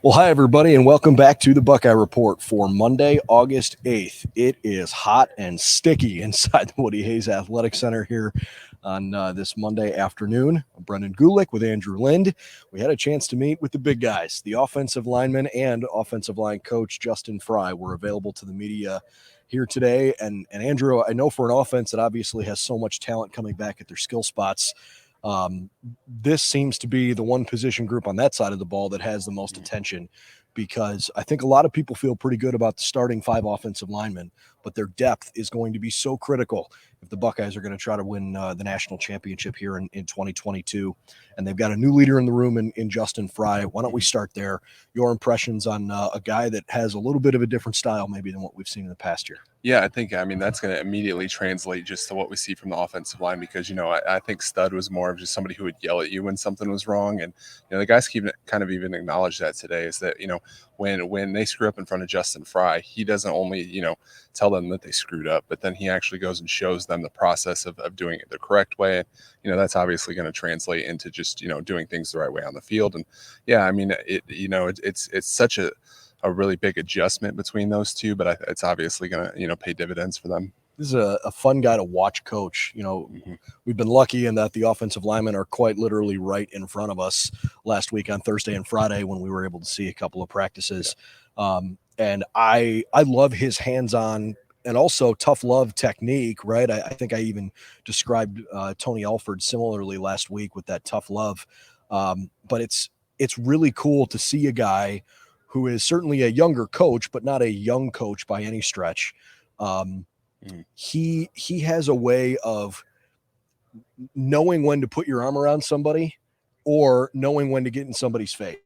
Well, hi, everybody, and welcome back to the Buckeye Report for Monday, August 8th. It is hot and sticky inside the Woody Hayes Athletic Center here on this Monday afternoon. I'm Brendan Gulick with Andrew Lind. We had a chance to meet with the big guys. The offensive lineman and offensive line coach Justin Frye were available to the media here today. And Andrew, I know for an offense that obviously has so much talent coming back at their skill spots, this seems to be the one position group on that side of the ball that has the most attention, because I think a lot of people feel pretty good about the starting 5 offensive linemen, but their depth is going to be so critical if the Buckeyes are going to try to win the national championship here in 2022. And they've got a new leader in the room in Justin Frye. Why don't we start there? Your impressions on a guy that has a little bit of a different style maybe than what we've seen in the past year. Yeah, I mean, that's going to immediately translate just to what we see from the offensive line, because, I think Stud was more of just somebody who would yell at you when something was wrong. And, the guys kind of even acknowledge that today, is that, when they screw up in front of Justin Frye, he doesn't only, tell them that they screwed up, but then he actually goes and shows them the process of doing it the correct way. And, that's obviously going to translate into just, doing things the right way on the field. And yeah, I mean, it's such a really big adjustment between those two, but it's obviously going to, pay dividends for them. This is a fun guy to watch coach. We've been lucky in that the offensive linemen are quite literally right in front of us last week on Thursday and Friday when we were able to see a couple of practices. Yeah. And I love his hands-on and also tough love technique, right? I think I even described Tony Alford similarly last week with that tough love. But it's really cool to see a guy who is certainly a younger coach, but not a young coach by any stretch. He has a way of knowing when to put your arm around somebody or knowing when to get in somebody's face.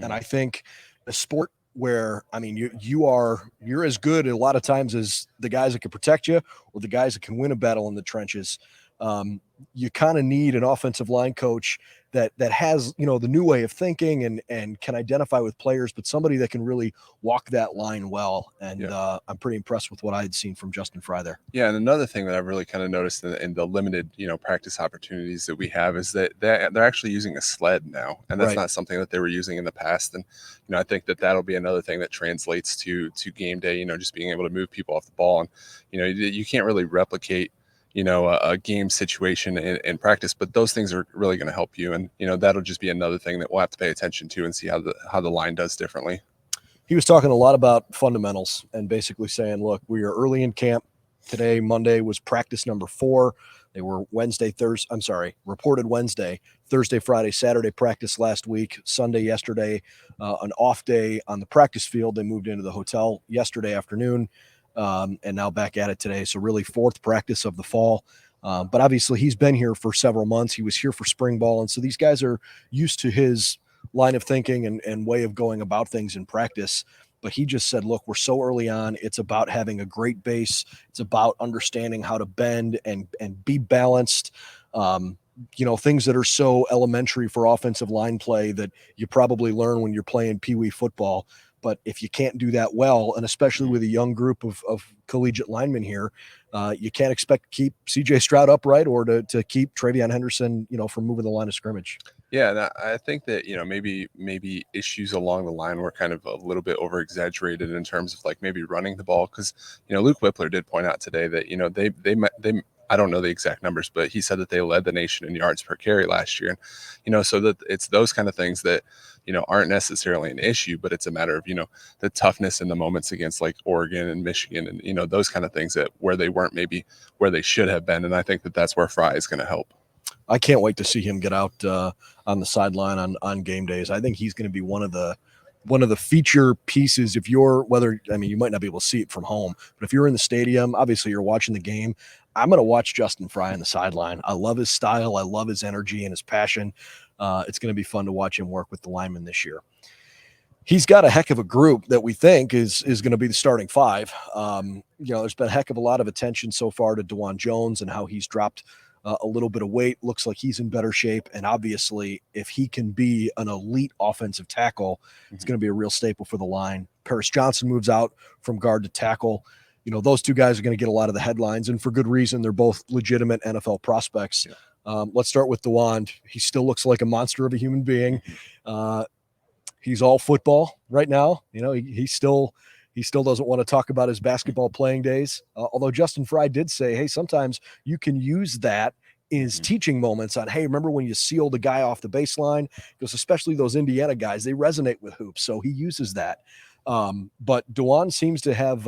And I think a sport where, I mean, you're as good a lot of times as the guys that can protect you or the guys that can win a battle in the trenches. You kind of need an offensive line coach that has, the new way of thinking and can identify with players, but somebody that can really walk that line well. And I'm pretty impressed with what I had seen from Justin Frye there. Yeah, and another thing that I've really kind of noticed in the limited, practice opportunities that we have is that they're actually using a sled now, and that's not something that they were using in the past. And I think that'll be another thing that translates to game day. Just being able to move people off the ball, and you can't really replicate a game situation in practice, but those things are really going to help you. And, that'll just be another thing that we'll have to pay attention to and see how the line does differently. He was talking a lot about fundamentals and basically saying, look, we are early in camp. Today, Monday, was practice number 4. They were reported Wednesday, Thursday, Friday, Saturday practice last week, Sunday yesterday, an off day on the practice field. They moved into the hotel yesterday afternoon. And now back at it today. So really 4th practice of the fall. But obviously he's been here for several months. He was here for spring ball. And so these guys are used to his line of thinking and way of going about things in practice. But he just said, look, we're so early on. It's about having a great base. It's about understanding how to bend and be balanced. Things that are so elementary for offensive line play that you probably learn when you're playing peewee football. But if you can't do that well, and especially with a young group of collegiate linemen here, you can't expect to keep C.J. Stroud upright or to keep Travion Henderson, from moving the line of scrimmage. Yeah, and I think that, maybe issues along the line were kind of a little bit over-exaggerated in terms of, like, maybe running the ball. Because, Luke Whippler did point out today that, they I don't know the exact numbers, but he said that they led the nation in yards per carry last year. And, so that it's those kind of things that, aren't necessarily an issue, but it's a matter of, the toughness in the moments against like Oregon and Michigan and, those kind of things that where they weren't maybe where they should have been. And I think that's where Frye is going to help. I can't wait to see him get out on the sideline on game days. I think he's going to be one of the feature pieces. You might not be able to see it from home, but if you're in the stadium, obviously you're watching the game. I'm going to watch Justin Frye on the sideline. I love his style. I love his energy and his passion. It's going to be fun to watch him work with the linemen this year. He's got a heck of a group that we think is going to be the starting 5. There's been a heck of a lot of attention so far to DeJuan Jones and how he's dropped a little bit of weight. Looks like he's in better shape. And obviously, if he can be an elite offensive tackle, it's going to be a real staple for the line. Paris Johnson moves out from guard to tackle. Those two guys are going to get a lot of the headlines, and for good reason. They're both legitimate NFL prospects. Yeah. Let's start with DeWand. He still looks like a monster of a human being. He's all football right now. He still doesn't want to talk about his basketball playing days. Although Justin Frye did say, hey, sometimes you can use that is teaching moments on, hey, remember when you sealed a guy off the baseline? Because especially those Indiana guys, they resonate with hoops. So he uses that. But DeWand seems to have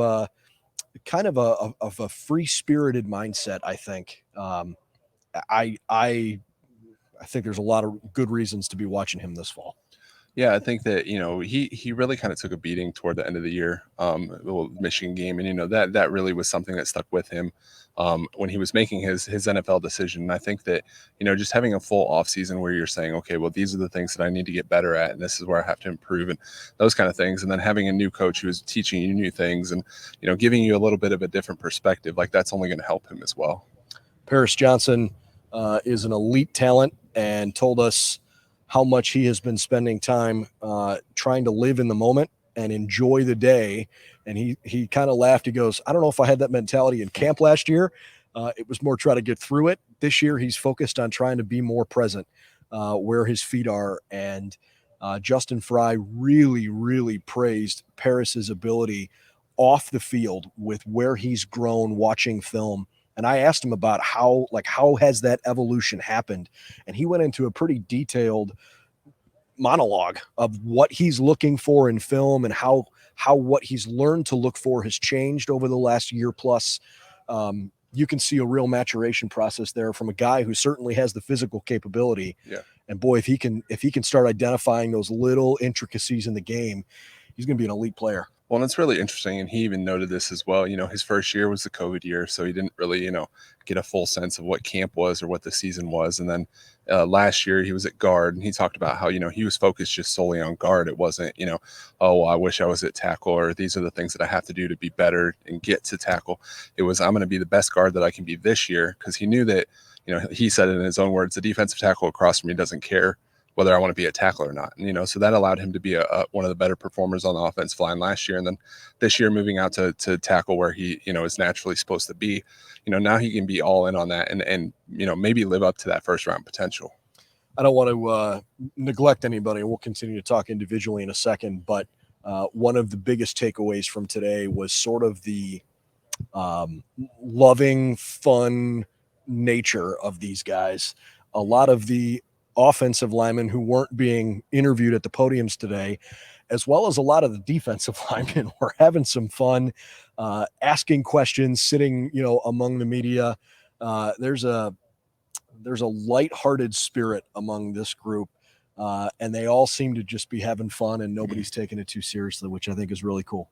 kind of a free-spirited mindset, I think. I think there's a lot of good reasons to be watching him this fall. Yeah, I think that he really kind of took a beating toward the end of the year, the little Michigan game, and that really was something that stuck with him when he was making his NFL decision. And I think that just having a full off season where you're saying, okay, well, these are the things that I need to get better at, and this is where I have to improve, and those kind of things. And then having a new coach who is teaching you new things and giving you a little bit of a different perspective, like that's only going to help him as well. Paris Johnson is an elite talent and told us how much he has been spending time trying to live in the moment and enjoy the day. And he kind of laughed. He goes, I don't know if I had that mentality in camp last year. It was more try to get through it. This year, he's focused on trying to be more present where his feet are. And Justin Frye really, really praised Paris's ability off the field with where he's grown watching film. And I asked him about how has that evolution happened? And he went into a pretty detailed monologue of what he's looking for in film and how what he's learned to look for has changed over the last year plus. You can see a real maturation process there from a guy who certainly has the physical capability. Yeah. And boy, if he can start identifying those little intricacies in the game, he's going to be an elite player. Well, and it's really interesting, and he even noted this as well. His first year was the COVID year, so he didn't really, get a full sense of what camp was or what the season was. And then last year he was at guard, and he talked about how, he was focused just solely on guard. It wasn't, oh, I wish I was at tackle, or these are the things that I have to do to be better and get to tackle. It was, I'm going to be the best guard that I can be this year, because he knew that, he said it in his own words, the defensive tackle across from me doesn't care whether I want to be a tackler or not. And, so that allowed him to be one of the better performers on the offensive line last year. And then this year moving out to tackle where he, is naturally supposed to be, now he can be all in on that and maybe live up to that first round potential. I don't want to neglect anybody. We'll continue to talk individually in a second, but one of the biggest takeaways from today was sort of the loving, fun nature of these guys. A lot of the offensive linemen who weren't being interviewed at the podiums today, as well as a lot of the defensive linemen, were having some fun, asking questions, sitting, among the media. There's a lighthearted spirit among this group, and they all seem to just be having fun, and nobody's taking it too seriously, which I think is really cool.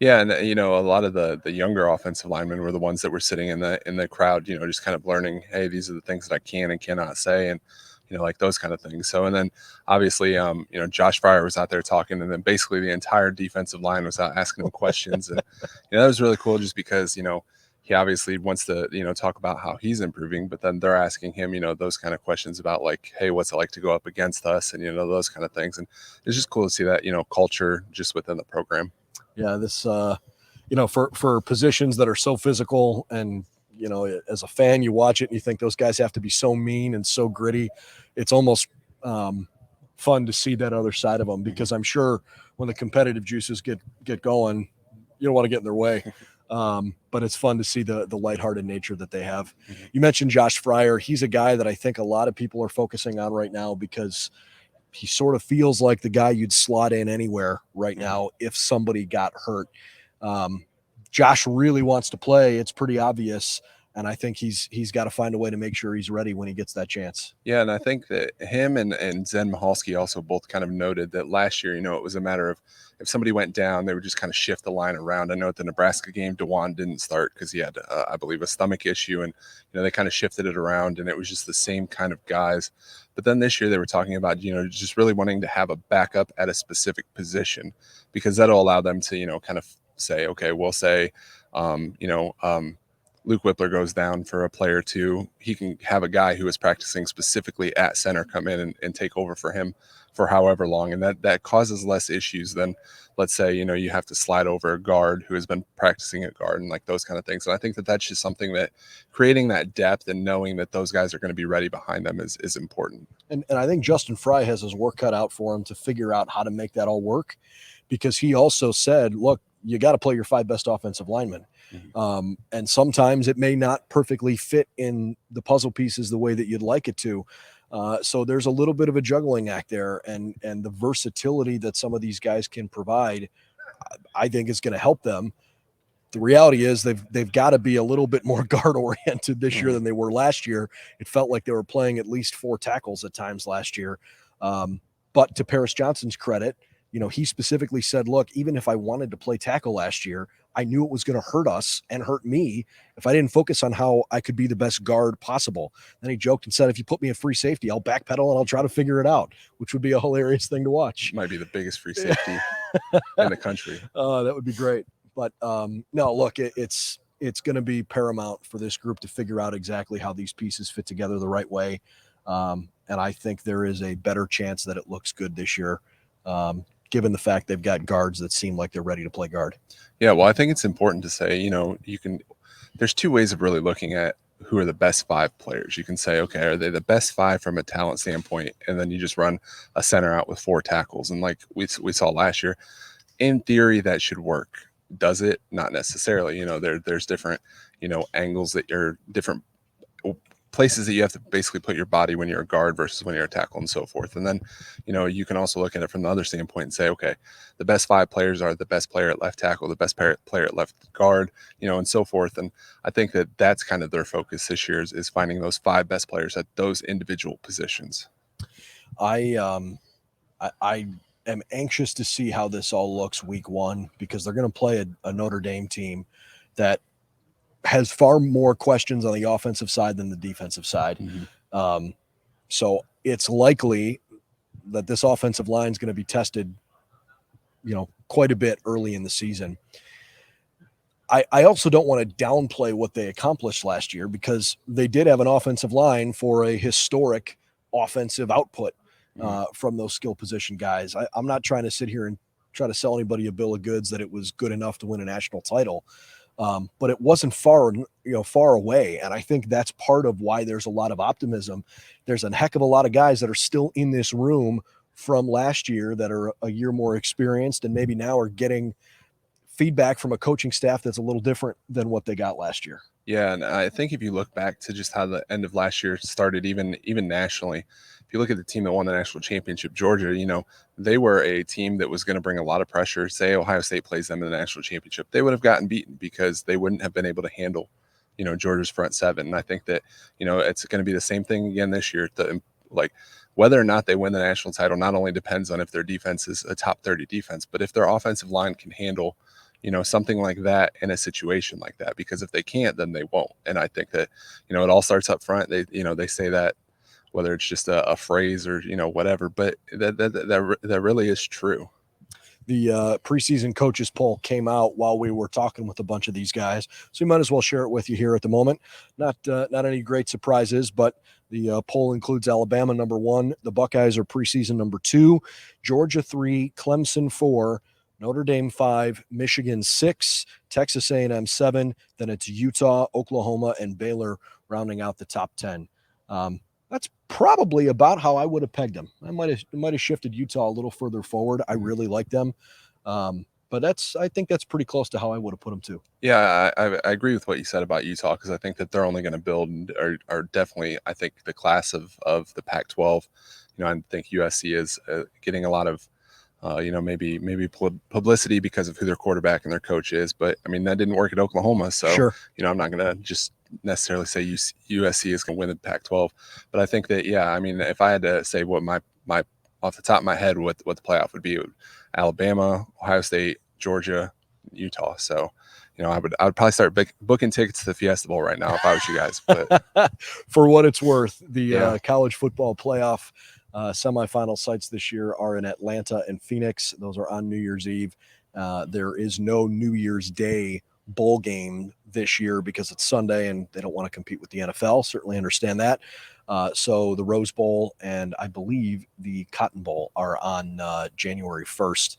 Yeah, and a lot of the younger offensive linemen were the ones that were sitting in the crowd, just kind of learning, hey, these are the things that I can and cannot say, and like those kind of things. So, and then obviously, Josh Frye was out there talking, and then basically the entire defensive line was out asking him questions. And, that was really cool just because, he obviously wants to, talk about how he's improving, but then they're asking him, those kind of questions about like, hey, what's it like to go up against us? And, those kind of things. And it's just cool to see that, culture just within the program. Yeah. This, for positions that are so physical and, as a fan, you watch it and you think those guys have to be so mean and so gritty. It's almost fun to see that other side of them, because I'm sure when the competitive juices get going, you don't want to get in their way. But it's fun to see the lighthearted nature that they have. Mm-hmm. You mentioned Josh Frye. He's a guy that I think a lot of people are focusing on right now because he sort of feels like the guy you'd slot in anywhere right now if somebody got hurt. Josh really wants to play. It's pretty obvious. And I think he's got to find a way to make sure he's ready when he gets that chance. Yeah, and I think that him and Zen Mihalski also both kind of noted that last year, it was a matter of if somebody went down, they would just kind of shift the line around. I know at the Nebraska game, DeWand didn't start because he had, I believe, a stomach issue, and they kind of shifted it around, and it was just the same kind of guys. But then this year they were talking about, just really wanting to have a backup at a specific position, because that'll allow them to, kind of say, okay, we'll say, Luke Whippler goes down for a play or two, he can have a guy who is practicing specifically at center come in and take over for him for however long. And that causes less issues than, let's say, you have to slide over a guard who has been practicing at guard and like those kind of things. And I think that that's just something that creating that depth and knowing that those guys are going to be ready behind them is important. And I think Justin Frye has his work cut out for him to figure out how to make that all work, because he also said, look, you got to play your 5 best offensive linemen. Mm-hmm. And sometimes it may not perfectly fit in the puzzle pieces the way that you'd like it to. So there's a little bit of a juggling act there, and the versatility that some of these guys can provide, I think, is going to help them. The reality is they've got to be a little bit more guard oriented this year than they were last year. It felt like they were playing at least 4 tackles at times last year. But to Paris Johnson's credit, he specifically said, look, even if I wanted to play tackle last year, I knew it was going to hurt us and hurt me if I didn't focus on how I could be the best guard possible. Then he joked and said, if you put me in free safety, I'll backpedal and I'll try to figure it out, which would be a hilarious thing to watch. Might be the biggest free safety in the country. That would be great. But no, look, it's going to be paramount for this group to figure out exactly how these pieces fit together the right way. And I think there is a better chance that it looks good this year, given the fact they've got guards that seem like they're ready to play guard. Yeah, well, I think it's important to say, there's 2 ways of really looking at who are the best 5 players. You can say, okay, are they the best 5 from a talent standpoint? And then you just run a center out with 4 tackles. And like we saw last year, in theory, that should work. Does it? Not necessarily. There's different, angles that you're different places that you have to basically put your body when you're a guard versus when you're a tackle and so forth. And then, you can also look at it from the other standpoint and say, okay, the best 5 players are the best player at left tackle, the best player at left guard, and so forth. And I think that that's kind of their focus this year is finding those 5 best players at those individual positions. I am anxious to see how this all looks week 1, because they're going to play a Notre Dame team that has far more questions on the offensive side than the defensive side. Mm-hmm. So it's likely that this offensive line is going to be tested, quite a bit early in the season. I also don't want to downplay what they accomplished last year, because they did have an offensive line for a historic offensive output from those skill position guys. I'm not trying to sit here and try to sell anybody a bill of goods that it was good enough to win a national title. But it wasn't far away. And I think that's part of why there's a lot of optimism. There's a heck of a lot of guys that are still in this room from last year that are a year more experienced and maybe now are getting feedback from a coaching staff that's a little different than what they got last year. Yeah, and I think if you look back to just how the end of last year started, even nationally, if you look at the team that won the national championship, Georgia, they were a team that was going to bring a lot of pressure. Say Ohio State plays them in the national championship, they would have gotten beaten because they wouldn't have been able to handle, Georgia's front 7. And I think that, it's going to be the same thing again this year. Whether or not they win the national title not only depends on if their defense is a top 30 defense, but if their offensive line can handle something like that in a situation like that, because if they can't, then they won't. And I think that, it all starts up front. They say that, whether it's just a phrase or, whatever, but that really is true. The preseason coaches poll came out while we were talking with a bunch of these guys, so we might as well share it with you here at the moment. Not any great surprises, but the poll includes Alabama number 1, the Buckeyes are preseason number 2, Georgia 3, Clemson 4, Notre Dame 5, Michigan 6, Texas A&M 7. Then it's Utah, Oklahoma, and Baylor rounding out the top 10. That's probably about how I would have pegged them. I might have shifted Utah a little further forward. I really like them. But I think that's pretty close to how I would have put them too. Yeah, I agree with what you said about Utah, because I think that they're only going to build and are definitely, I think, the class of the Pac-12. I think USC is getting a lot of maybe publicity because of who their quarterback and their coach is. But I mean, that didn't work at Oklahoma. So, sure. I'm not going to just necessarily say USC is going to win the Pac-12. But I think that, I mean, if I had to say what my off the top of my head, what the playoff would be, Alabama, Ohio State, Georgia, Utah. So, I would probably start booking tickets to the Fiesta Bowl right now if I was you guys. But for what it's worth, the college football playoff semifinal sites this year are in Atlanta and Phoenix. Those are on New Year's Eve. There is no New Year's Day bowl game this year because it's Sunday and they don't want to compete with the NFL. Certainly understand that. So the Rose Bowl and I believe the Cotton Bowl are on January 1st.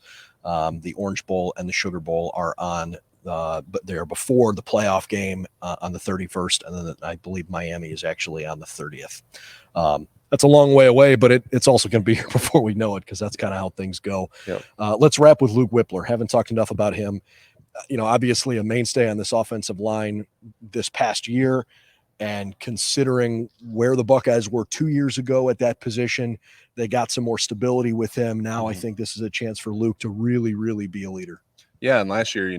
The Orange Bowl and the Sugar Bowl are on, but they're before the playoff game on the 31st. And then I believe Miami is actually on the 30th. That's a long way away, but it's also going to be here before we know it because that's kind of how things go. Yep. Let's wrap with Luke Whippler. Haven't talked enough about him. Obviously a mainstay on this offensive line this past year. And considering where the Buckeyes were 2 years ago at that position, they got some more stability with him. Now I think this is a chance for Luke to really, really be a leader. Yeah, and last year,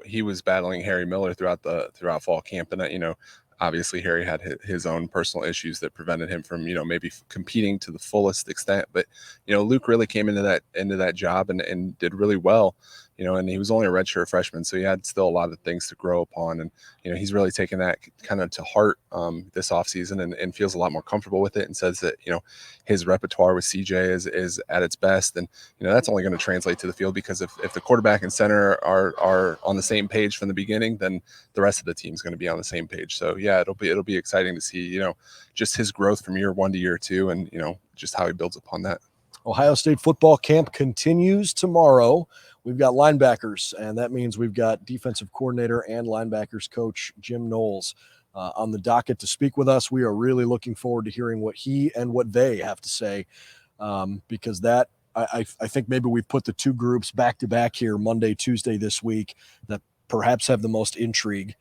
he was battling Harry Miller throughout fall camp, and obviously Harry had his own personal issues that prevented him from maybe competing to the fullest extent. But Luke really came into that job and did really well. And he was only a redshirt freshman, so he had still a lot of things to grow upon. And, he's really taken that kind of to heart this offseason and feels a lot more comfortable with it and says that, his repertoire with CJ is at its best. And, that's only going to translate to the field because if the quarterback and center are on the same page from the beginning, then the rest of the team is going to be on the same page. So, yeah, it'll be exciting to see, just his growth from year 1 to year 2 and, just how he builds upon that. Ohio State football camp continues tomorrow. We've got linebackers, and that means we've got defensive coordinator and linebackers coach Jim Knowles on the docket to speak with us. We are really looking forward to hearing what he and what they have to say because that I think maybe we've put the two groups back to back here Monday, Tuesday this week that perhaps have the most intrigue.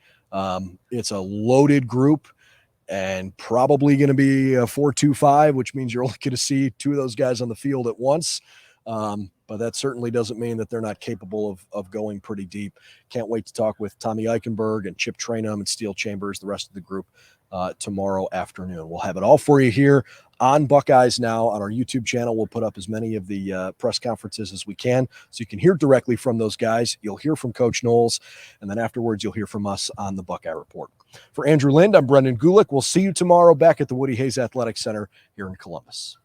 It's a loaded group. And probably going to be a 4-2-5, which means you're only going to see two of those guys on the field at once. But that certainly doesn't mean that they're not capable of going pretty deep. Can't wait to talk with Tommy Eichenberg and Chip Trainum and Steel Chambers, the rest of the group, tomorrow afternoon. We'll have it all for you here on Buckeyes Now on our YouTube channel. We'll put up as many of the press conferences as we can so you can hear directly from those guys. You'll hear from Coach Knowles, and then afterwards you'll hear from us on the Buckeye Report. For Andrew Lind, I'm Brendan Gulick. We'll see you tomorrow back at the Woody Hayes Athletic Center here in Columbus.